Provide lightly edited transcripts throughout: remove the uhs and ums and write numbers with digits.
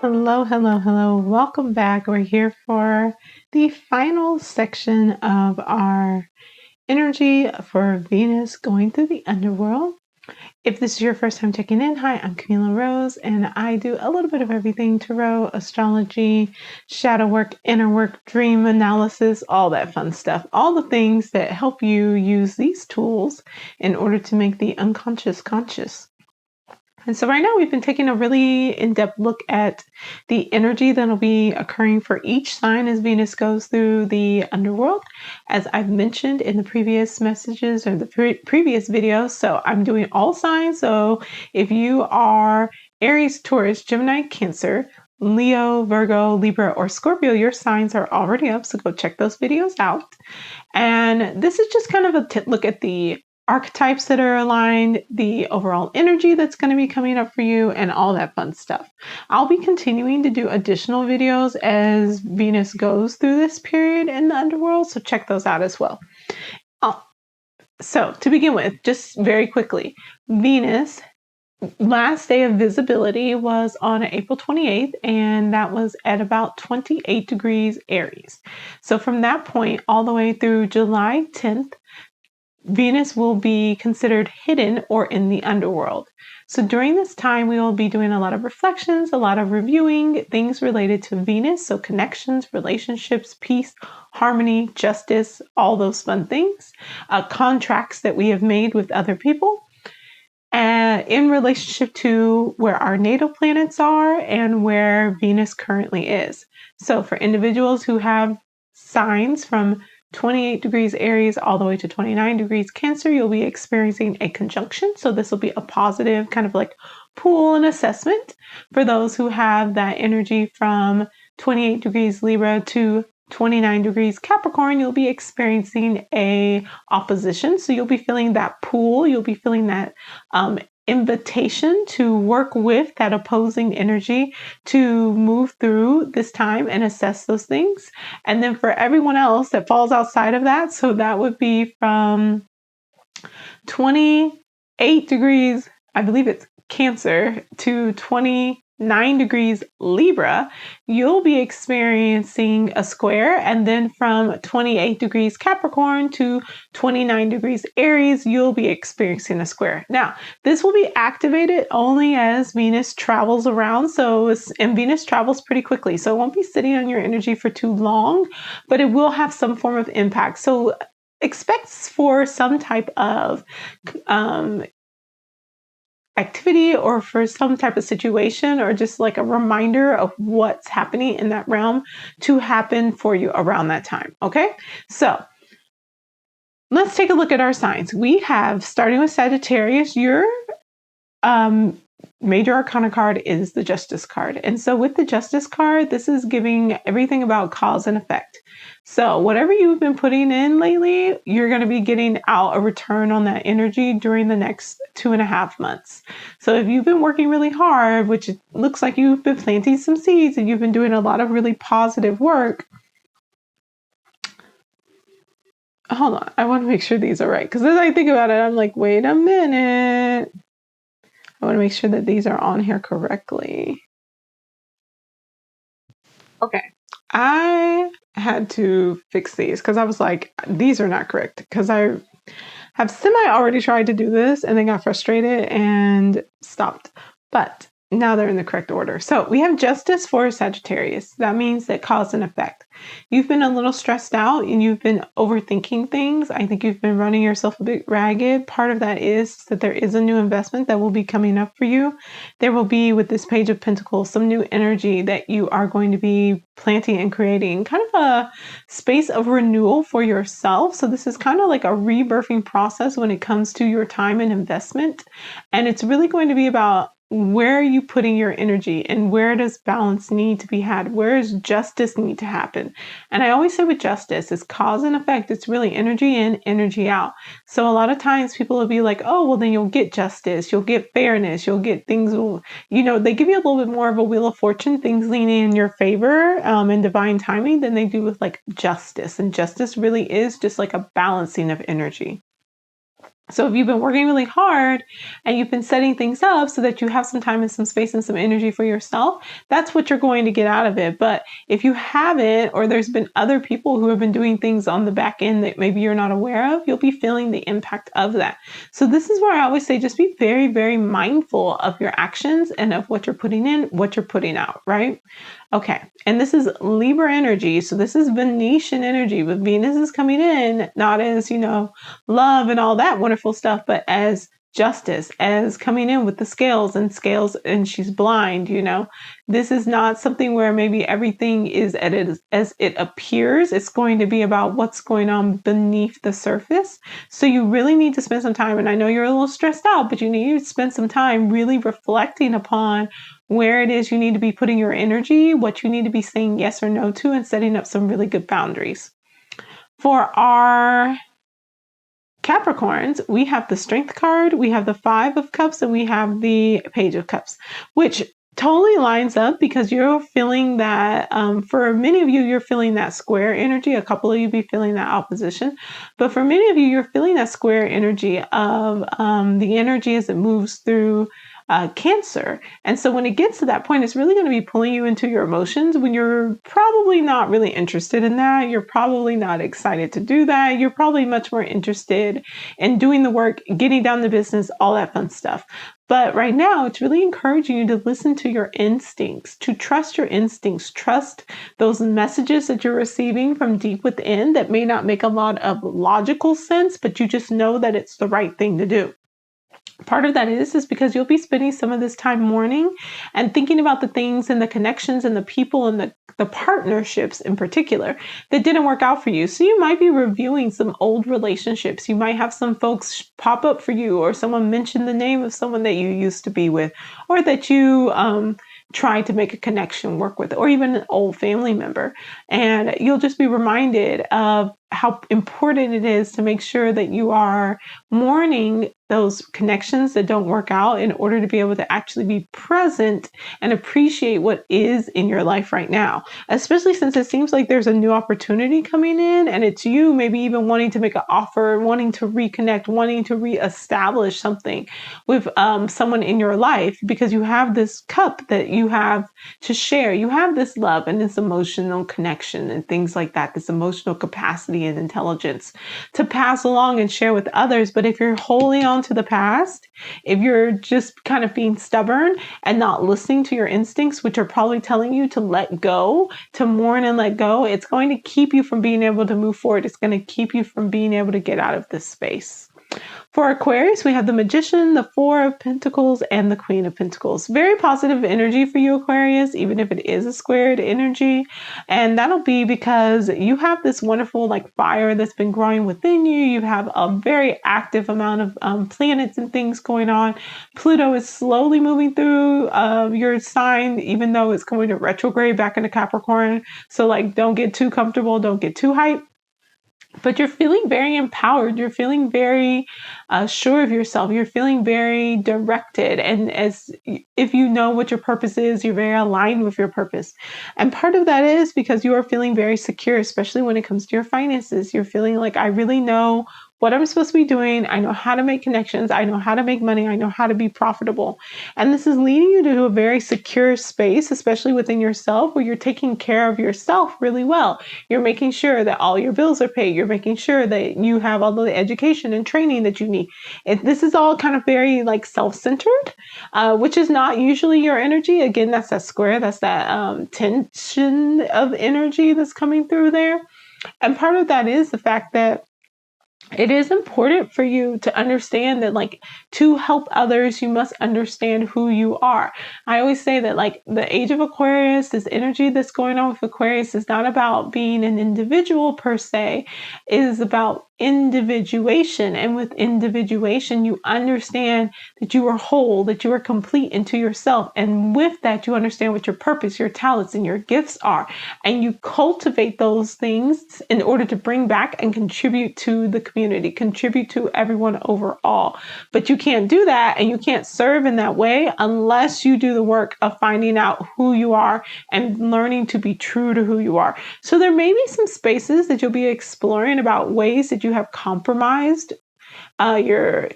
Hello, hello, hello. Welcome back. We're here for the final section of our energy for Venus going through the underworld. If this is your first time checking in, hi, I'm Camila Rose, and I do a little bit of everything: tarot, astrology, shadow work, inner work, dream analysis, all that fun stuff. All the things that help you use these tools in order to make the unconscious conscious. And so right now we've been taking a really in-depth look at the energy that'll be occurring for each sign as Venus goes through the underworld, as I've mentioned in the previous messages or the previous videos. So I'm doing all signs. So if you are Aries, Taurus, Gemini, Cancer, Leo, Virgo, Libra, or Scorpio, your signs are already up. So go check those videos out. And this is just kind of a look at the archetypes that are aligned, the overall energy that's going to be coming up for you, and all that fun stuff. I'll be continuing to do additional videos as Venus goes through this period in the underworld, so check those out as well. So to begin with, just very quickly, Venus last day of visibility was on April 28th, and that was at about 28 degrees Aries. So from that point all the way through July 10th, Venus will be considered hidden or in the underworld. So during this time, we will be doing a lot of reflections, a lot of reviewing things related to Venus. So connections, relationships, peace, harmony, justice, all those fun things, contracts that we have made with other people, in relationship to where our natal planets are and where Venus currently is. So for individuals who have signs from 28 degrees Aries all the way to 29 degrees Cancer, you'll be experiencing a conjunction. So this will be a positive kind of like pool and assessment. For those who have that energy from 28 degrees Libra to 29 degrees Capricorn, you'll be experiencing a opposition. So you'll be feeling that pull, you'll be feeling that invitation to work with that opposing energy to move through this time and assess those things. And then for everyone else that falls outside of that, so that would be from 28 degrees, I believe it's Cancer, to 29 degrees Libra, you'll be experiencing a square. And then from 28 degrees Capricorn to 29 degrees Aries, you'll be experiencing a square. Now, this will be activated only as Venus travels around. And Venus travels pretty quickly. So it won't be sitting on your energy for too long, but it will have some form of impact. So expect for some type of activity or for some type of situation or just like a reminder of what's happening in that realm to happen for you around that time. Okay, so let's take a look at our signs. We have, starting with Sagittarius, your major arcana card is the Justice card. And so with the Justice card, this is giving everything about cause and effect. So whatever you've been putting in lately, you're going to be getting out a return on that energy during the next 2.5 months. So if you've been working really hard, which it looks like you've been planting some seeds and you've been doing a lot of really positive work. Hold on, I want to make sure these are right. Because as I think about it, I'm like, wait a minute. I want to make sure that these are on here correctly. Okay. I had to fix these because I was like, these are not correct, because I have already tried to do this and then got frustrated and stopped. But now they're in the correct order. So we have Justice for Sagittarius. That means that cause and effect. You've been a little stressed out and you've been overthinking things. I think you've been running yourself a bit ragged. Part of that is that there is a new investment that will be coming up for you. There will be, with this Page of Pentacles, some new energy that you are going to be planting and creating, kind of a space of renewal for yourself. So this is kind of like a rebirthing process when it comes to your time and investment. And it's really going to be about, where are you putting your energy and where does balance need to be had? Where does justice need to happen? And I always say with justice, it's cause and effect. It's really energy in, energy out. So a lot of times people will be like, oh, well, then you'll get justice. You'll get fairness. You'll get things, they give you a little bit more of a wheel of fortune, things leaning in your favor and divine timing than they do with like justice. And justice really is just like a balancing of energy. So if you've been working really hard and you've been setting things up so that you have some time and some space and some energy for yourself, that's what you're going to get out of it. But if you haven't, or there's been other people who have been doing things on the back end that maybe you're not aware of, you'll be feeling the impact of that. So this is where I always say, just be very, very mindful of your actions and of what you're putting in, what you're putting out, right? Okay, and this is Libra energy. So this is Venetian energy, but Venus is coming in not as, love and all that wonderful stuff, but as justice, as coming in with the scales, and she's blind. This is not something where maybe everything is as it appears. It's going to be about what's going on beneath the surface. So you really need to spend some time, and I know you're a little stressed out, but you need to spend some time really reflecting upon where it is you need to be putting your energy, what you need to be saying yes or no to, and setting up some really good boundaries. For our Capricorns, we have the Strength card, we have the Five of Cups, and we have the Page of Cups, which totally lines up because you're feeling that, for many of you, you're feeling that square energy. A couple of you be feeling that opposition. But for many of you, you're feeling that square energy of the energy as it moves through Cancer. And so when it gets to that point, it's really going to be pulling you into your emotions when you're probably not really interested in that. You're probably not excited to do that. You're probably much more interested in doing the work, getting down the business, all that fun stuff. But right now, it's really encouraging you to listen to your instincts, to trust your instincts, trust those messages that you're receiving from deep within that may not make a lot of logical sense, but you just know that it's the right thing to do. Part of that is because you'll be spending some of this time mourning and thinking about the things and the connections and the people and the partnerships in particular that didn't work out for you. So you might be reviewing some old relationships. You might have some folks pop up for you, or someone mention the name of someone that you used to be with, or that you tried to make a connection work with, or even an old family member. And you'll just be reminded of how important it is to make sure that you are mourning those connections that don't work out in order to be able to actually be present and appreciate what is in your life right now, especially since it seems like there's a new opportunity coming in, and it's you maybe even wanting to make an offer, wanting to reconnect, wanting to reestablish something with someone in your life, because you have this cup that you have to share. You have this love and this emotional connection and things like that, this emotional capacity and intelligence to pass along and share with others. But if you're holding on to the past, if you're just kind of being stubborn and not listening to your instincts, which are probably telling you to let go, to mourn and let go, it's going to keep you from being able to move forward. It's going to keep you from being able to get out of this space. For Aquarius, we have the Magician, the Four of Pentacles, and the Queen of Pentacles. Very positive energy for you, Aquarius, even if it is a squared energy. And that'll be because you have this wonderful fire that's been growing within you. You have a very active amount of planets and things going on. Pluto is slowly moving through your sign, even though it's going to retrograde back into Capricorn. So don't get too comfortable. Don't get too hyped. But you're feeling very empowered. You're feeling very sure of yourself. You're feeling very directed. And as if you know what your purpose is, you're very aligned with your purpose. And part of that is because you are feeling very secure, especially when it comes to your finances. You're feeling like, I really know what I'm supposed to be doing. I know how to make connections. I know how to make money. I know how to be profitable. And this is leading you to a very secure space, especially within yourself, where you're taking care of yourself really well. You're making sure that all your bills are paid. You're making sure that you have all the education and training that you need. This is all kind of very self-centered, which is not usually your energy. Again, that's that square. That's that tension of energy that's coming through there. And part of that is the fact that it is important for you to understand that to help others, you must understand who you are. I always say that the age of Aquarius, this energy that's going on with Aquarius is not about being an individual per se. It is about individuation. And with individuation, you understand that you are whole, that you are complete into yourself. And with that, you understand what your purpose, your talents, and your gifts are. And you cultivate those things in order to bring back and contribute to the community, contribute to everyone overall. But you can't do that, and you can't serve in that way unless you do the work of finding out who you are and learning to be true to who you are. So there may be some spaces that you'll be exploring about ways that you have compromised your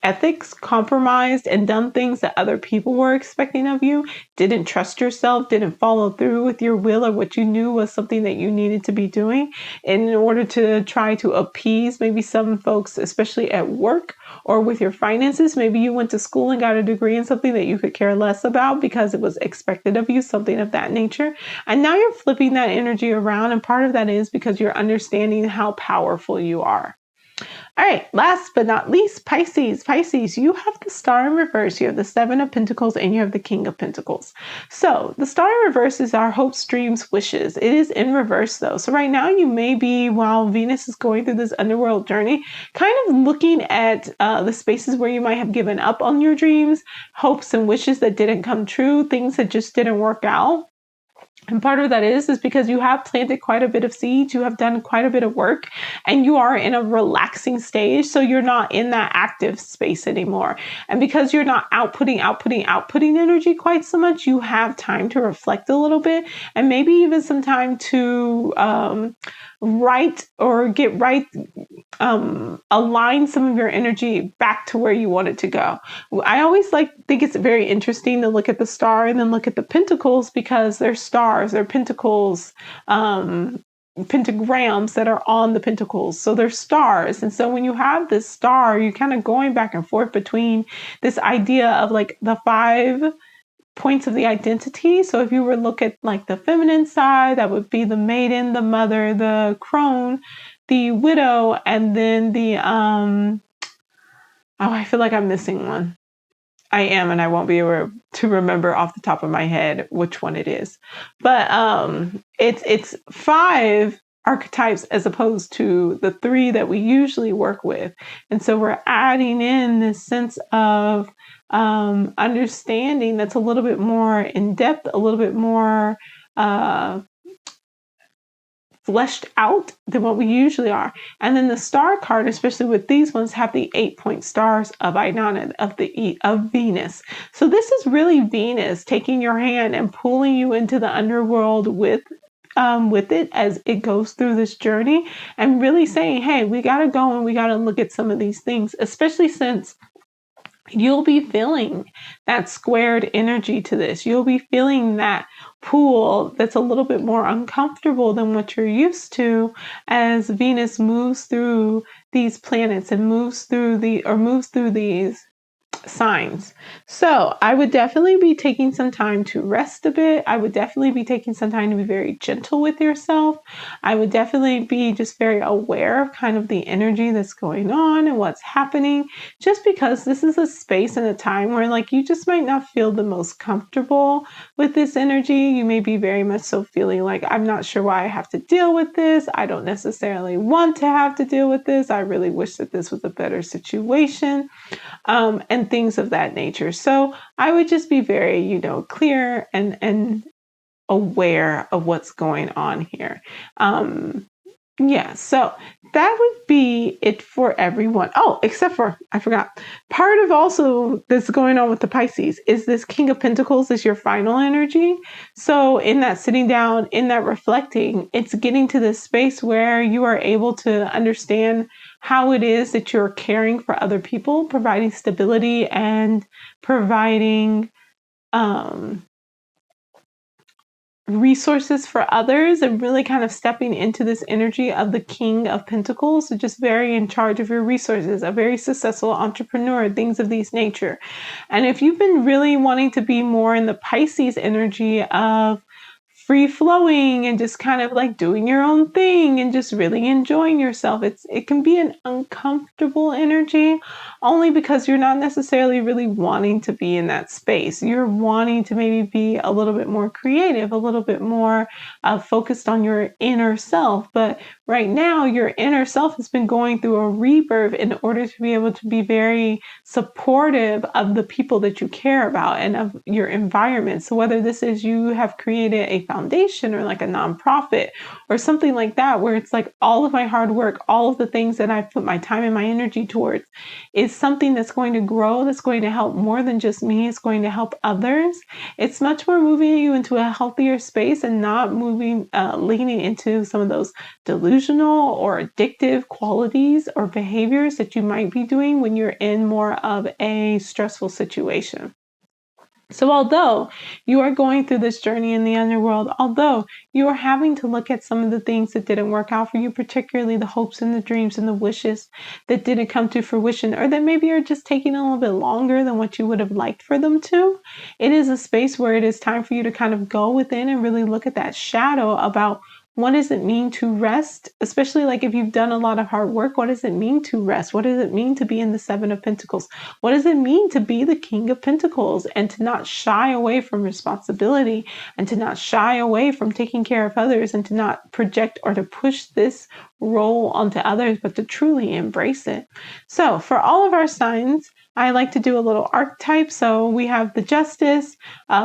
ethics, compromised and done things that other people were expecting of you, didn't trust yourself, didn't follow through with your will or what you knew was something that you needed to be doing in order to try to appease maybe some folks, especially at work or with your finances. Maybe you went to school and got a degree in something that you could care less about because it was expected of you, something of that nature. And now you're flipping that energy around. And part of that is because you're understanding how powerful you are. All right, last but not least, Pisces. Pisces, you have the Star in reverse. You have the Seven of Pentacles and you have the King of Pentacles. So the Star in reverse is our hopes, dreams, wishes. It is in reverse though. So right now you may be, while Venus is going through this underworld journey, kind of looking at the spaces where you might have given up on your dreams, hopes and wishes that didn't come true, things that just didn't work out. And part of that is because you have planted quite a bit of seeds, you have done quite a bit of work, and you are in a relaxing stage. So you're not in that active space anymore. And because you're not outputting energy quite so much, you have time to reflect a little bit and maybe even some time to write or get right, align some of your energy back to where you want it to go. I always think it's very interesting to look at the star and then look at the pentacles because they're stars, they're pentacles, pentagrams that are on the pentacles. So they're stars. And so when you have this star, you're kind of going back and forth between this idea of like the 5 points of the identity. So if you were to look at like the feminine side, that would be the maiden, the mother, the crone, the widow, and then the I feel like I'm missing one. I am, and I won't be able to remember off the top of my head which one it is. But it's 5 archetypes as opposed to the 3 that we usually work with. And so we're adding in this sense of understanding that's a little bit more in depth, a little bit more fleshed out than what we usually are. And then the star card, especially with these ones, have the 8-point stars of Inanna, of Venus. So this is really Venus taking your hand and pulling you into the underworld with it as it goes through this journey and really saying, hey, we got to go and we got to look at some of these things, especially since you'll be feeling that squared energy to this. You'll be feeling that pull that's a little bit more uncomfortable than what you're used to as Venus moves through these planets and moves through these signs. So I would definitely be taking some time to rest a bit. I would definitely be taking some time to be very gentle with yourself. I would definitely be just very aware of kind of the energy that's going on and what's happening, just because this is a space and a time where like you just might not feel the most comfortable with this energy. You may be very much so feeling like, I'm not sure why I have to deal with this. I don't necessarily want to have to deal with this. I really wish that this was a better situation. And things of that nature. So I would just be very, clear and aware of what's going on here. Yeah, so that would be it for everyone. Oh, except for, I forgot, part of also that's going on with the Pisces is this King of Pentacles is your final energy. So in that sitting down, in that reflecting, it's getting to this space where you are able to understand how it is that you're caring for other people, providing stability and providing resources for others, and really kind of stepping into this energy of the King of Pentacles. So just very in charge of your resources, a very successful entrepreneur, things of these nature. And if you've been really wanting to be more in the Pisces energy of free flowing and just kind of like doing your own thing and just really enjoying yourself, it can be an uncomfortable energy only because you're not necessarily really wanting to be in that space. You're wanting to maybe be a little bit more creative, a little bit more focused on your inner self. But right now, your inner self has been going through a rebirth in order to be able to be very supportive of the people that you care about and of your environment. So whether this is you have created a foundation or like a nonprofit or something like that, where it's like all of my hard work, all of the things that I've put my time and my energy towards is something that's going to grow, that's going to help more than just me. It's going to help others. It's much more moving you into a healthier space and not leaning into some of those delusions delusional or addictive qualities or behaviors that you might be doing when you're in more of a stressful situation. So although you are going through this journey in the underworld, although you are having to look at some of the things that didn't work out for you, particularly the hopes and the dreams and the wishes that didn't come to fruition, or that maybe are just taking a little bit longer than what you would have liked for them to, it is a space where it is time for you to kind of go within and really look at that shadow about what does it mean to rest? Especially like if you've done a lot of hard work, what does it mean to rest? What does it mean to be in the Seven of Pentacles? What does it mean to be the King of Pentacles and to not shy away from responsibility and to not shy away from taking care of others and to not project or to push this role onto others, but to truly embrace it? So for all of our signs, I like to do a little archetype. So we have the Justice,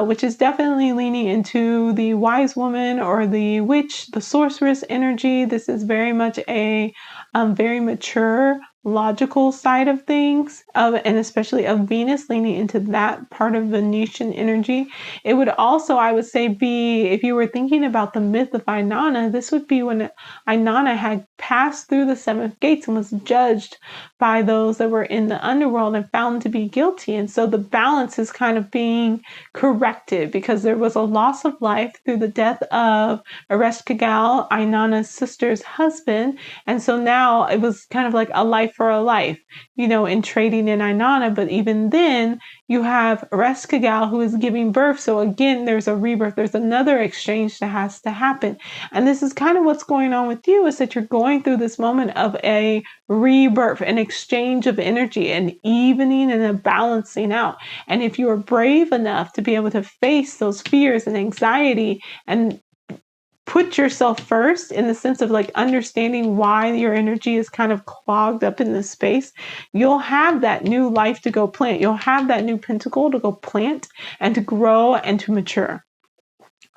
which is definitely leaning into the wise woman or the witch, the sorceress energy. This is very much a very mature, logical side of things, and especially of Venus leaning into that part of Venetian energy. It would also, I would say, be, if you were thinking about the myth of Inanna, this would be when Inanna had passed through the seventh gates and was judged by those that were in the underworld and found to be guilty. And so the balance is kind of being corrected because there was a loss of life through the death of Ereshkigal, Inanna's sister's husband. And so now it was kind of like a life for a life, you know, in trading in Inanna. But even then, you have Ereshkigal who is giving birth. So again, there's a rebirth. There's another exchange that has to happen. And this is kind of what's going on with you, is that you're going through this moment of a rebirth, an exchange of energy, an evening and a balancing out. And if you are brave enough to be able to face those fears and anxiety and put yourself first in the sense of like understanding why your energy is kind of clogged up in this space, you'll have that new life to go plant. You'll have that new pentacle to go plant and to grow and to mature.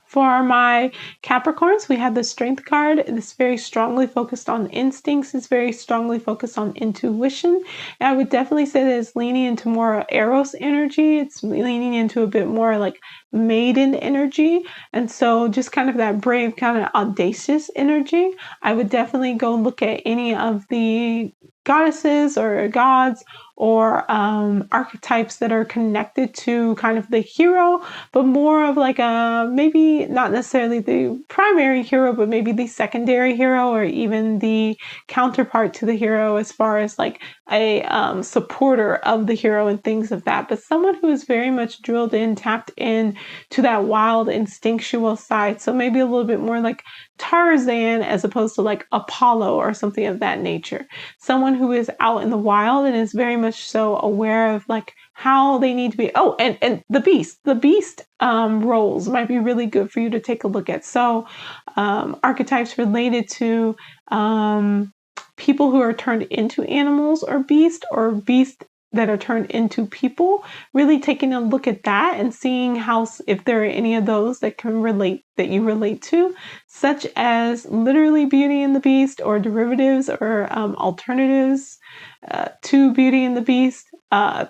For my Capricorns, we have the Strength card. It's very strongly focused on instincts. It's very strongly focused on intuition. And I would definitely say that it's leaning into more Eros energy. It's leaning into a bit more like maiden energy. And so just kind of that brave, kind of audacious energy. I would definitely go look at any of the goddesses or gods or archetypes that are connected to kind of the hero, but more of like a, maybe not necessarily the primary hero, but maybe the secondary hero or even the counterpart to the hero as far as like a supporter of the hero and things of that. But someone who is very much drilled in, tapped in to that wild instinctual side. So maybe a little bit more like Tarzan as opposed to like Apollo or something of that nature. Someone who is out in the wild and is very much so aware of like how they need to be. Oh, and the beast roles might be really good for you to take a look at. So archetypes related to people who are turned into animals or beasts that are turned into people, really taking a look at that and seeing how, if there are any of those that can relate, that you relate to, such as literally Beauty and the Beast or derivatives or alternatives to Beauty and the Beast,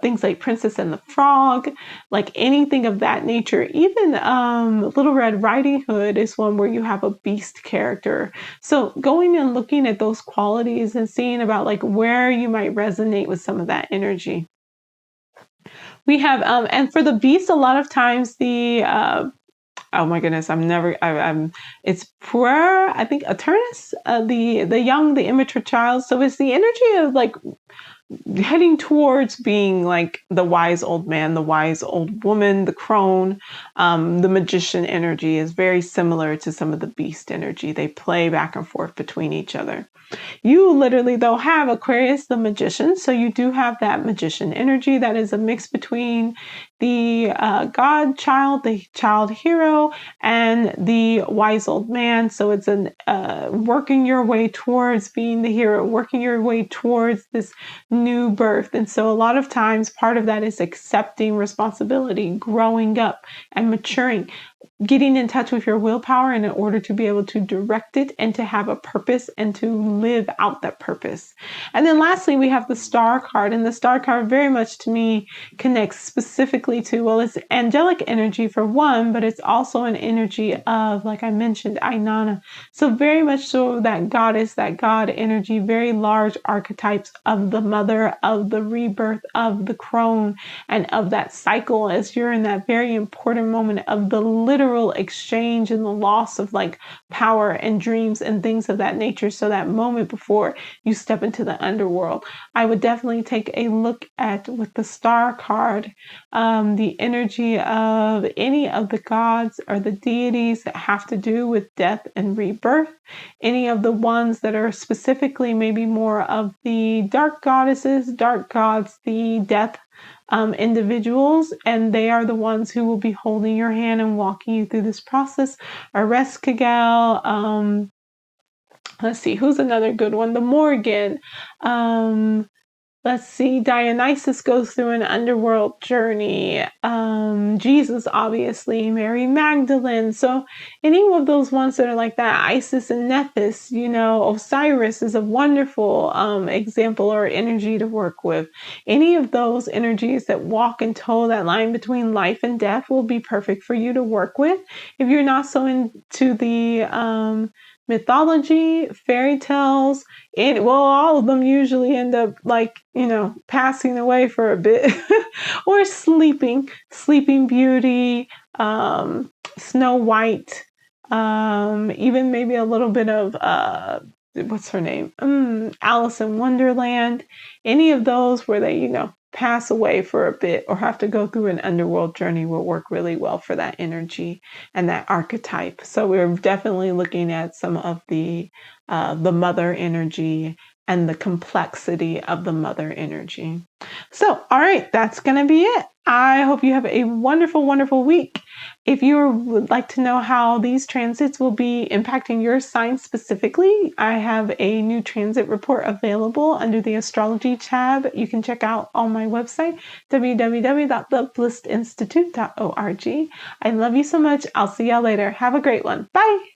things like Princess and the Frog, like anything of that nature. Even Little Red Riding Hood is one where you have a beast character. So going and looking at those qualities and seeing about like where you might resonate with some of that energy. We have, and for the beast, a lot of times the, oh my goodness, it's Puer, I think, Eternus, the young, the immature child. So it's the energy of like heading towards being like the wise old man, the wise old woman, the crone. The magician energy is very similar to some of the beast energy. They play back and forth between each other. You literally, though, have Aquarius, the magician. So you do have that magician energy that is a mix between the god child, the child hero, and the wise old man. So it's an working your way towards being the hero, working your way towards this new birth. And so a lot of times part of that is accepting responsibility, growing up and maturing. getting in touch with your willpower in order to be able to direct it and to have a purpose and to live out that purpose. And then lastly, we have the star card, and the star card very much to me connects specifically to, well, it's angelic energy for one, but it's also an energy of, like I mentioned, Ainana. So very much so that goddess, that God energy, very large archetypes of the mother, of the rebirth, of the crone, and of that cycle as you're in that very important moment of the literal exchange and the loss of like power and dreams and things of that nature. So that moment before you step into the underworld, I would definitely take a look at, with the star card, the energy of any of the gods or the deities that have to do with death and rebirth, any of the ones that are specifically maybe more of the dark goddesses, dark gods, the death individuals, and they are the ones who will be holding your hand and walking you through this process. Arrest Kagel, let's see, who's another good one? The Morgan. Let's see, Dionysus goes through an underworld journey. Jesus, obviously, Mary Magdalene. So any of those ones that are like that, Isis and Nephis, Osiris is a wonderful example or energy to work with. Any of those energies that walk and toe that line between life and death will be perfect for you to work with. If you're not so into the mythology, fairy tales, all of them usually end up passing away for a bit or sleeping. Sleeping Beauty, Snow White, even maybe a little bit of what's her name? Alice in Wonderland. Any of those where they, pass away for a bit or have to go through an underworld journey will work really well for that energy and that archetype. So we're definitely looking at some of the mother energy and the complexity of the mother energy. So, all right, that's going to be it. I hope you have a wonderful, wonderful week. If you would like to know how these transits will be impacting your sign specifically, I have a new transit report available under the astrology tab. You can check out on my website, www.theblissedinstitute.org. I love you so much. I'll see y'all later. Have a great one. Bye.